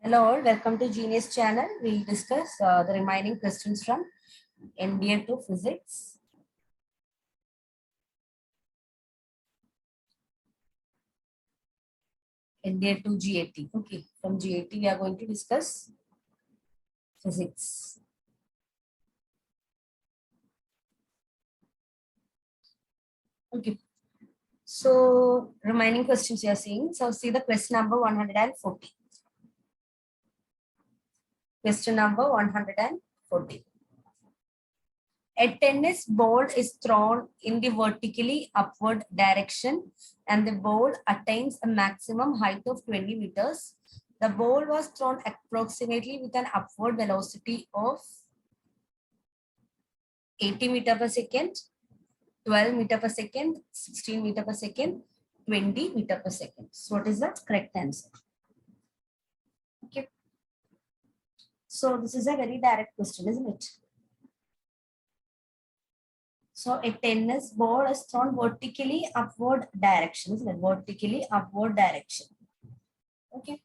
Hello all, welcome to Genius channel. We'll discuss the remaining questions from NDA to physics. NDA to GAT. Okay, from GAT we are going to discuss physics. Okay, so remaining questions you are seeing. So see the question number 140. Question number 140. A tennis ball is thrown in the vertically upward direction and the ball attains a maximum height of 20 meters. The ball was thrown approximately with an upward velocity of 80 meter per second, 12 meter per second, 16 meter per second, 20 meter per second. So what is the correct answer? Okay. So this is a very direct question, isn't it? So a tennis ball is thrown vertically upward direction, isn't it? Vertically upward direction. Okay.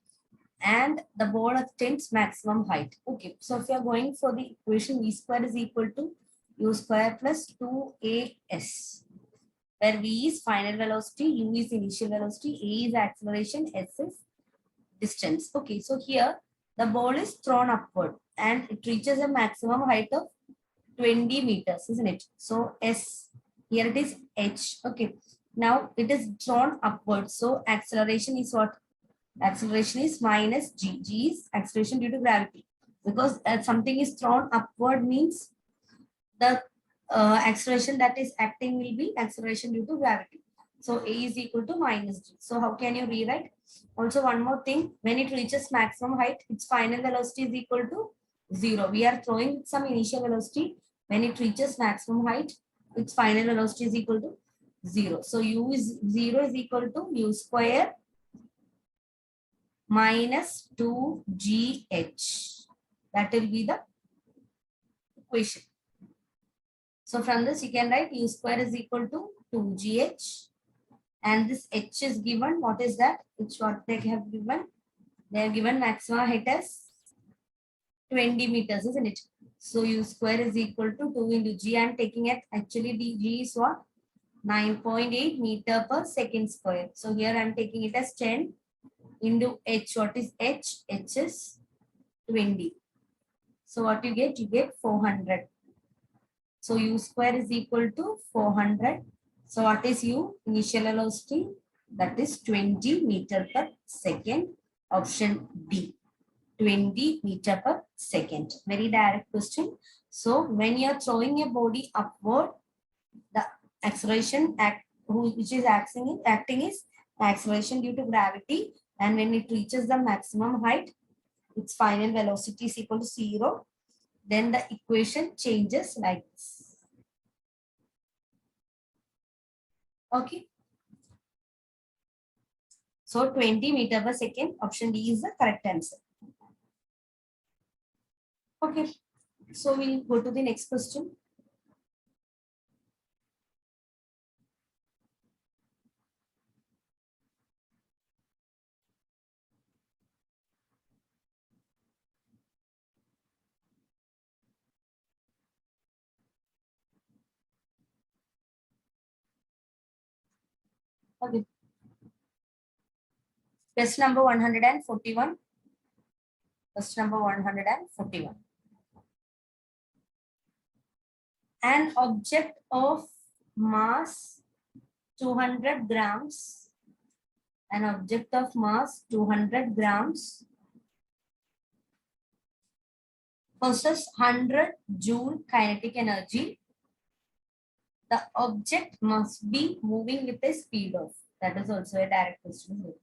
And the ball attains maximum height. Okay. So if you are going for the equation V square is equal to U square plus 2AS, where V is final velocity, U is initial velocity, A is acceleration, S is distance. Okay. So here the ball is thrown upward and it reaches a maximum height of 20 meters, isn't it? So S, here it is H. Okay. Now it is drawn upward. So acceleration is what? Acceleration is minus G. G is acceleration due to gravity. Because something is thrown upward means the acceleration that is acting will be acceleration due to gravity. So A is equal to minus G. So how can you rewrite? Also one more thing, when it reaches maximum height, its final velocity is equal to 0. We are throwing some initial velocity. When it reaches maximum height, its final velocity is equal to 0. So U is 0 is equal to U square minus 2GH. That will be the equation. So from this you can write U square is equal to 2GH. And this H is given. What is that? It's what they have given. They have given maximum height as 20 meters, isn't it? So U square is equal to 2 into G. I am taking it. Actually, the G is what? 9.8 meter per second square. So here I am taking it as 10 into H. What is H? H is 20. So what you get? You get 400. So U square is equal to 400. So what is U? Initial velocity. That is 20 meter per second. Option D. 20 meter per second. Very direct question. So when you are throwing a body upward, the acceleration which is acting is acceleration due to gravity. And when it reaches the maximum height, its final velocity is equal to 0. Then the equation changes like this. Okay. So 20 meter per second, option D is the correct answer. Okay. So we'll go to the next question. Okay. Question number 141. Question number 141. An object of mass 200 grams. An object of mass 200 grams possesses 100 joule kinetic energy. The object must be moving with a speed of. That is also a direct question.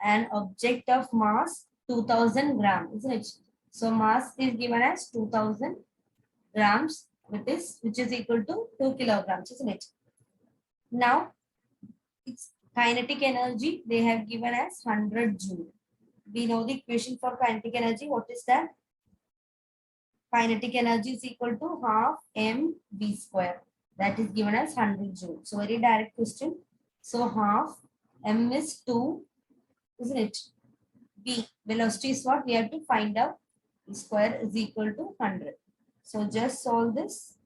An object of mass 2000 grams, isn't it? So mass is given as 2000 grams, which is equal to 2 kilograms, isn't it? Now, its kinetic energy they have given as 100 joule. We know the equation for kinetic energy. What is that? Kinetic energy is equal to half mv square. That is given as 100 joule. So very direct question. So half m is 2, isn't it? V velocity is what we have to find out. V square is equal to 100. So just solve this.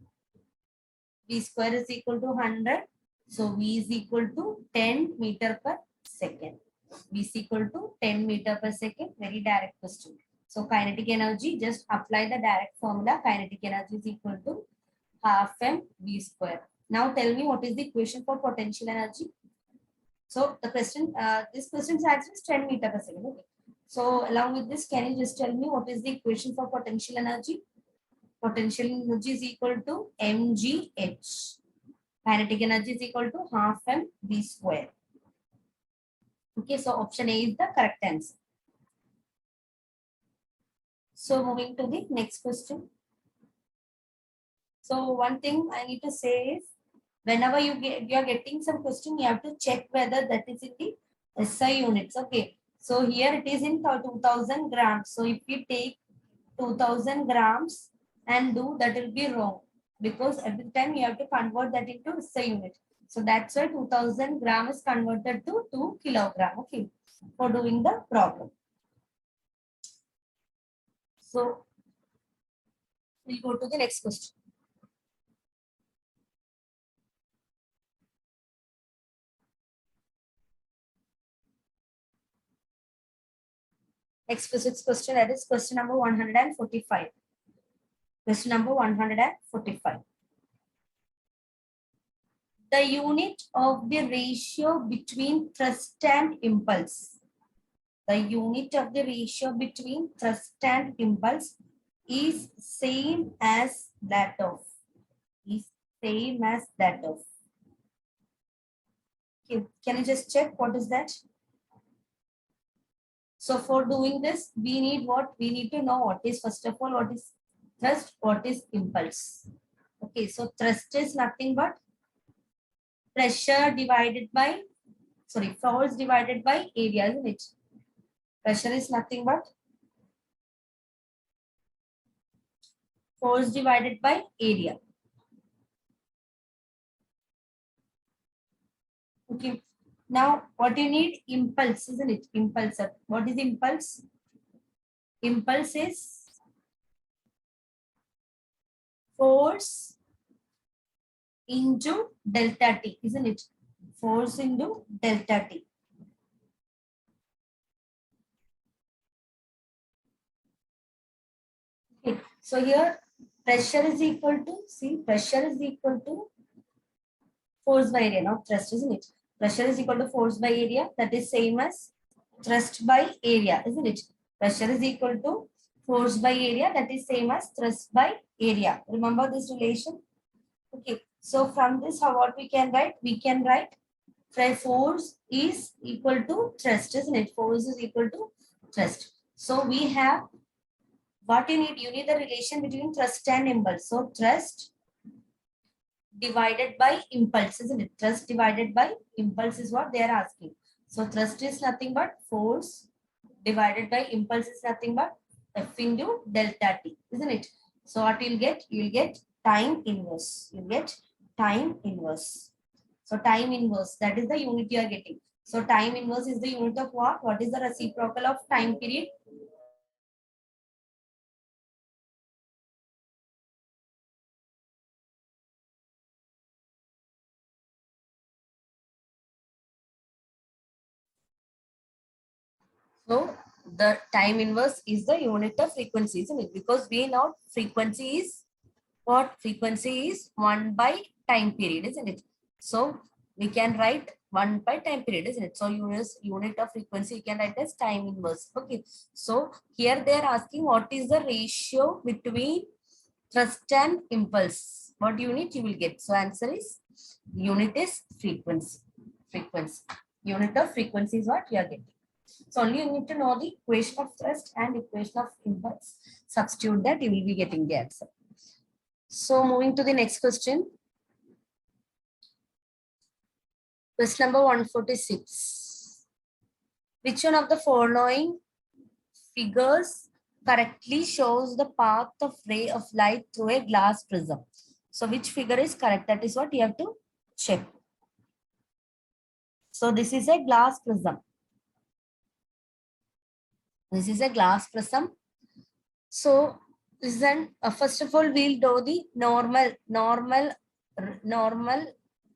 V square is equal to 100. So V is equal to 10 meter per second. V is equal to 10 meter per second. Very direct question. So kinetic energy, just apply the direct formula. Kinetic energy is equal to half m V square. Now tell me what is the equation for potential energy. So the question, this question's answer is 10 meter per second. Okay. So along with this, can you just tell me what is the equation for potential energy? Potential energy is equal to mgh. Kinetic energy is equal to half m V square. Okay, so option A is the correct answer. So moving to the next question. So one thing I need to say is, whenever you are getting some question, you have to check whether that is in the SI units. Okay, so here it is in 2000 grams. So if you take 2000 grams and do, that will be wrong, because every time you have to convert that into SI unit. So that's why 2000 gram is converted to 2 kilogram. Okay, for doing the problem. So we'll go to the next question. Next physics question, that is question number 145. Question number 145. The unit of the ratio between thrust and impulse. The unit of the ratio between thrust and impulse is same as that of. Okay, can you just check what is that? So for doing this, we need what? We need to know what is, first of all, what is thrust, what is impulse. Okay, so thrust is nothing but pressure divided by, force divided by area, isn't it? Pressure is nothing but force divided by area. Okay. Now, what you need? Impulse, isn't it? Impulse. What is impulse? Impulse is force into delta T, isn't it? Force into delta T. Okay. So here pressure is equal to, pressure is equal to force by area, not thrust, isn't it? Pressure is equal to force by area, that is same as thrust by area, isn't it? Pressure is equal to force by area, that is same as thrust by area. Remember this relation? Okay, so from this, what we can write? We can write force is equal to thrust, isn't it? Force is equal to thrust. So we have what you need. You need the relation between thrust and impulse. So thrust divided by impulse, isn't it? Thrust divided by impulse is what they are asking. So thrust is nothing but force divided by impulse is nothing but F into delta T, isn't it? So what you'll get? You'll get time inverse. You'll get time inverse. So time inverse, that is the unit you are getting. So time inverse is the unit of what? What is the reciprocal of time period? So the time inverse is the unit of frequency, isn't it? Because we know frequency is what? Frequency is 1 by time period, isn't it? So we can write 1 by time period, isn't it? So unit of frequency you can write as time inverse. Okay. So here they are asking what is the ratio between thrust and impulse. What unit you will get? So answer is unit is frequency. Frequency. Unit of frequency is what you are getting. So only you need to know the equation of thrust and equation of impulse. Substitute that, you will be getting the answer. So moving to the next question. Question number 146. Which one of the following figures correctly shows the path of ray of light through a glass prism? So which figure is correct? That is what you have to check. So this is a glass prism. This is a glass prism. So then first of all, we'll do the normal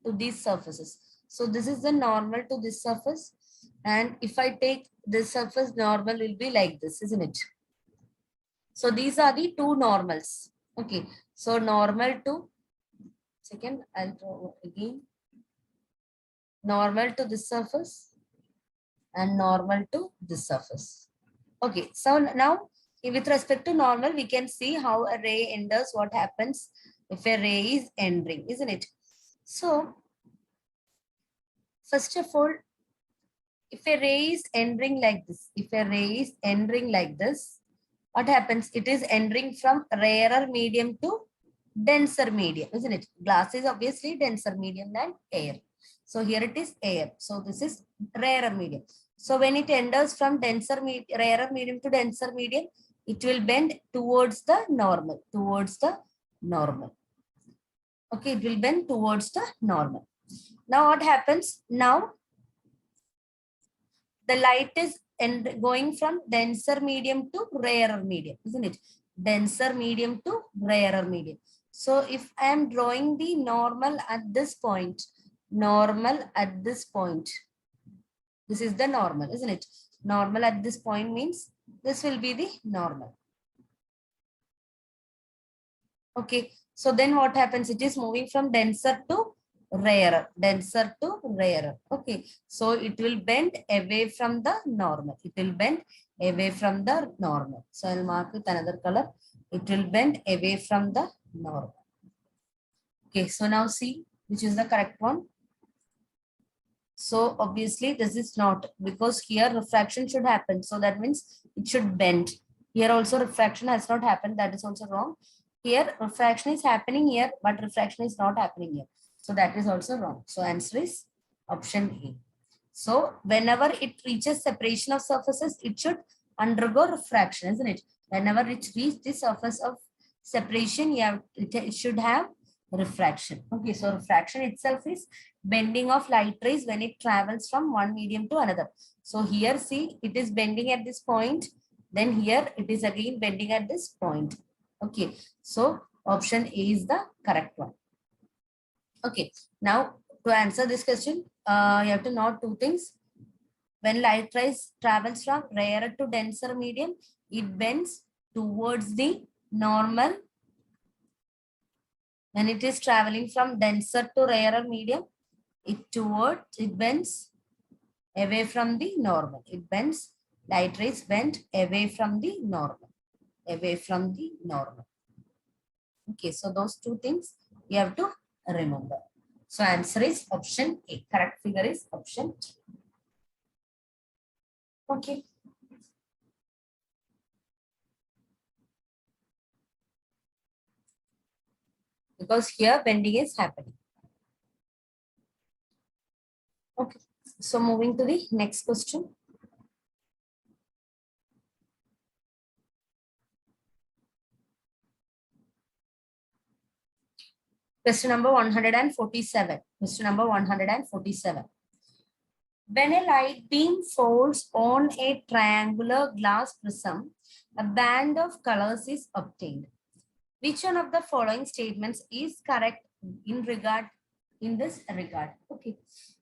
to these surfaces. So this is the normal to this surface. And if I take this surface, normal will be like this, isn't it? So these are the two normals. Okay. So normal to, second, I'll draw again. Normal to this surface and normal to this surface. Okay. So now with respect to normal, we can see how a ray enters, what happens if a ray is entering, isn't it? So first of all, if a ray is entering like this, what happens? It is entering from rarer medium to denser medium, isn't it? Glass is obviously denser medium than air. So here it is air. So this is rarer medium. So when it enters from rarer medium to denser medium, it will bend towards the normal, Okay, it will bend towards the normal. Now what happens? Now the light is going from denser medium to rarer medium, isn't it? Denser medium to rarer medium. So if I am drawing the normal at this point, this is the normal, isn't it? Normal at this point means this will be the normal. Okay, so then what happens? It is moving from denser to rarer. Okay, so it will bend away from the normal. So I'll mark with another color. It will bend away from the normal. Okay, so now see which is the correct one. So obviously this is not, because here refraction should happen. So that means it should bend. Here also refraction has not happened. That is also wrong. Here refraction is happening here, but refraction is not happening here. So that is also wrong. So answer is option A. So whenever it reaches separation of surfaces, it should undergo refraction, isn't it? Whenever it reaches the surface of separation, it should have refraction. Okay, so refraction itself is bending of light rays when it travels from one medium to another. So here, see, it is bending at this point. Then here, it is again bending at this point. Okay, so option A is the correct one. Okay, now to answer this question, you have to know two things. When light rays travels from rarer to denser medium, it bends towards the normal. When it is traveling from denser to rarer medium, it bends away from the normal. Light rays bend away from the normal. Okay, so those two things you have to remember. So answer is option A. Correct figure is option T. Okay. Because here bending is happening. Okay. So moving to the next question. Question number 147. Question number 147. When a light beam falls on a triangular glass prism, a band of colors is obtained. Which one of the following statements is correct in this regard? Okay.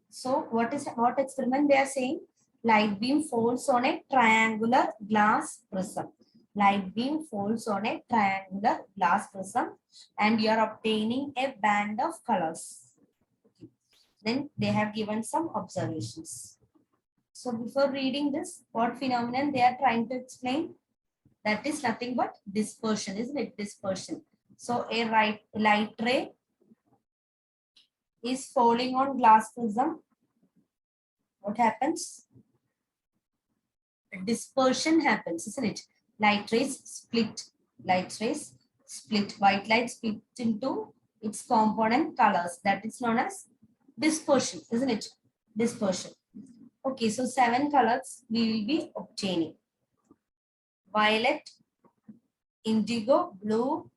So what experiment they are saying? Light beam falls on a triangular glass prism. Light beam falls on a triangular glass prism and you are obtaining a band of colors. Okay. Then they have given some observations. So before reading this, what phenomenon they are trying to explain? That is nothing but dispersion, isn't it? Dispersion. So a light ray is falling on glass prism. What happens? Dispersion happens, isn't it? Light rays split. White light split into its component colors. That is known as dispersion, isn't it? Dispersion. Okay, so 7 colors we will be obtaining. Violet, indigo, blue,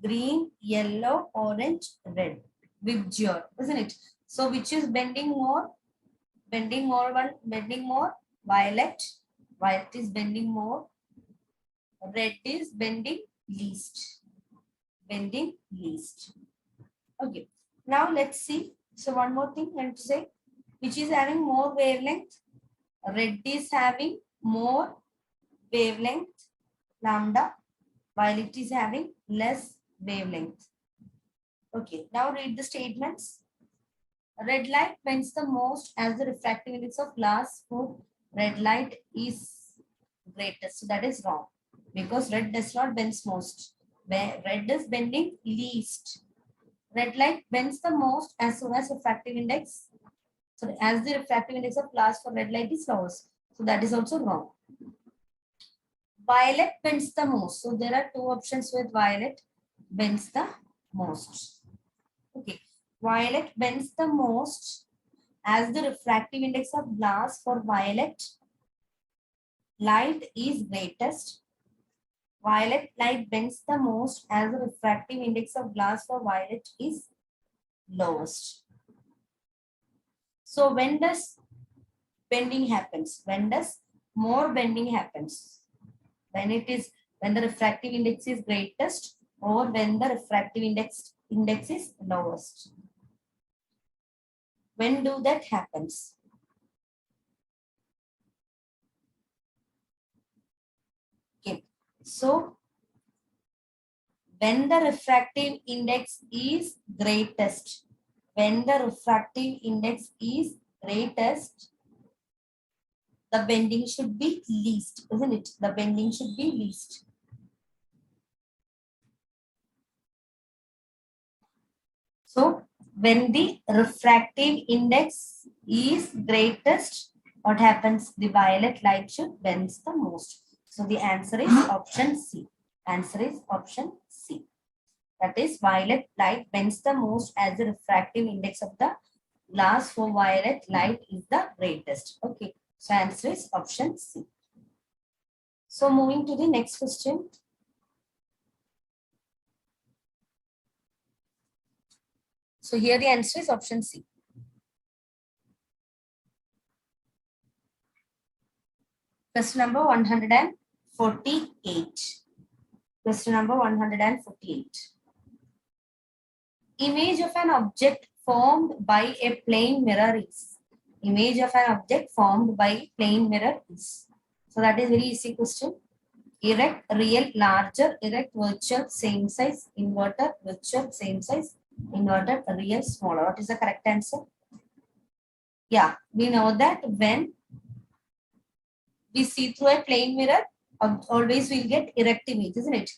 green, yellow, orange, red. Vibgyor, isn't it? So which is bending more? Violet, Violet is bending more. Red is bending least. Bending least. Okay. Now let's see. So one more thing I have to say. Which is having more wavelength? Red is having more wavelength, lambda. Violet is having less wavelength. Okay. Now read the statements. Red light bends the most as the refractive index of glass for red light is greatest. So that is wrong because red does not bend most. Red is bending least. Red light bends the most as soon as refractive index. So as the refractive index of glass for red light is lowest. So that is also wrong. Violet bends the most. So there are two options with violet bends the most. Okay. Violet bends the most as the refractive index of glass for violet light is greatest. Violet light bends the most as the refractive index of glass for violet is lowest. So when does bending happens? When does more bending happens? When the refractive index is greatest or when the refractive index is lowest. When do that happens? Okay. So when the refractive index is greatest, when the refractive index is greatest, the bending should be least, isn't it? The bending should be least. So when the refractive index is greatest, what happens? The violet light should bend the most. So the answer is option C. Answer is option C. That is violet light bends the most as the refractive index of the glass for violet light is the greatest. Okay. So answer is option C. So moving to the next question. So here the answer is option C. Question number 148. Question number 148. Image of an object formed by a plane mirror is. Image of an object formed by plane mirror is. So that is very easy question. Erect, real, larger, erect, virtual, same size, inverted, virtual, same size, inverted, real, smaller. What is the correct answer? Yeah, we know that when we see through a plane mirror, always we'll get erect image, isn't it?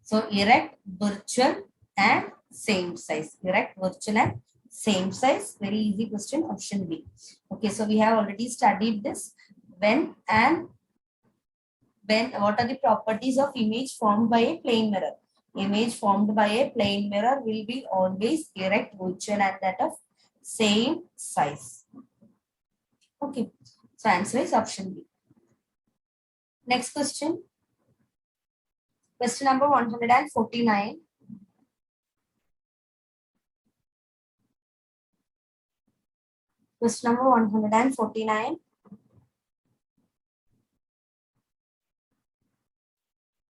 So erect, virtual, and same size. Erect, virtual, and same size. Very easy question, option B. Okay, so we have already studied this. When what are the properties of image formed by a plane mirror? Image formed by a plane mirror will be always erect, virtual, and that of same size. Okay, so answer is option B. Next question. Question number 149. Question number 149.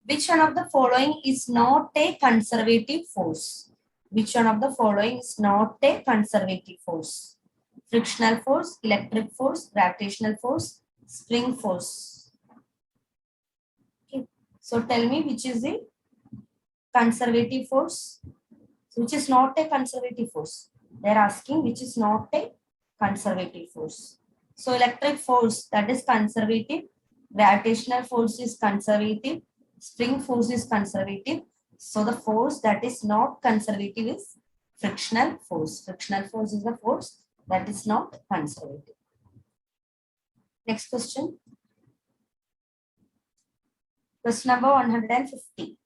Which one of the following is not a conservative force? Which one of the following is not a conservative force? Frictional force, electric force, gravitational force, spring force. Okay. So tell me which is the conservative force? So which is not a conservative force? They're asking which is not a conservative force. So electric force, that is conservative. Gravitational force is conservative. Spring force is conservative. So the force that is not conservative is frictional force. Frictional force is the force that is not conservative. Next question. Question number 150.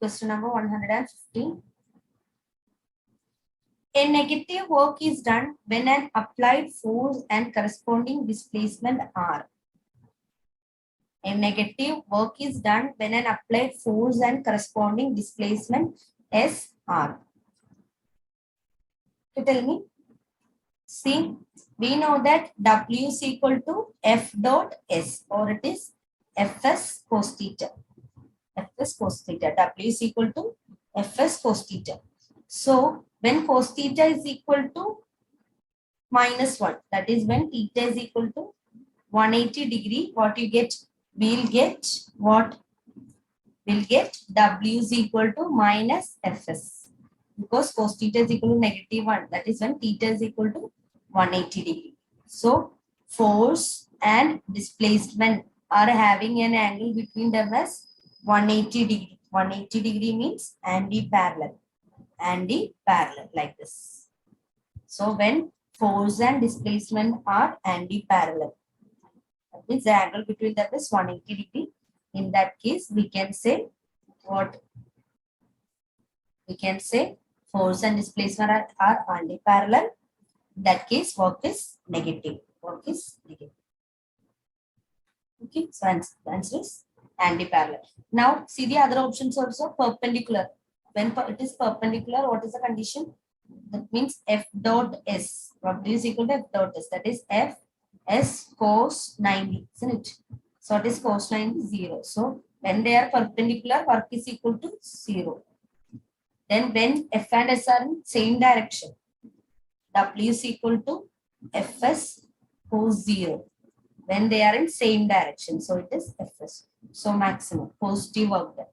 Question number 150. A negative work is done when an applied force and corresponding displacement are. A negative work is done when an applied force and corresponding displacement S are. So tell me. See, we know that W is equal to F dot S, or it is Fs cos theta. Fs cos theta. W is equal to Fs cos theta. So when cos theta is equal to -1, that is when theta is equal to 180 degree, what you get? We'll get what? We'll get W is equal to minus Fs, because cos theta is equal to -1. That is when theta is equal to 180 degree. So force and displacement are having an angle between them as 180 degree. 180 degree means anti-parallel. Anti-parallel, like this. So when force and displacement are anti-parallel, that means the angle between them is 180 degree. In that case, we can say what? We can say force and displacement are anti-parallel. In that case, work is negative. Work is negative. Okay, so the answer is anti-parallel. Now, see the other options also. Perpendicular. When it is perpendicular, what is the condition? That means F dot S. What is equal to F dot S? That is F S cos 90, isn't it? So it is cos 90 0. So when they are perpendicular, work is equal to 0. Then when F and S are in same direction, W is equal to Fs cos 0. When they are in same direction, so it is Fs. So maximum positive work done.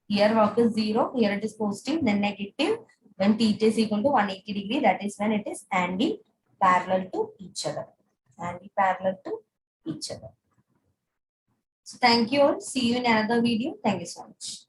Here work is 0, here it is positive, then negative. When theta is equal to 180 degree, that is when it is anti-parallel to each other. Anti-parallel to each other. So thank you all. See you in another video. Thank you so much.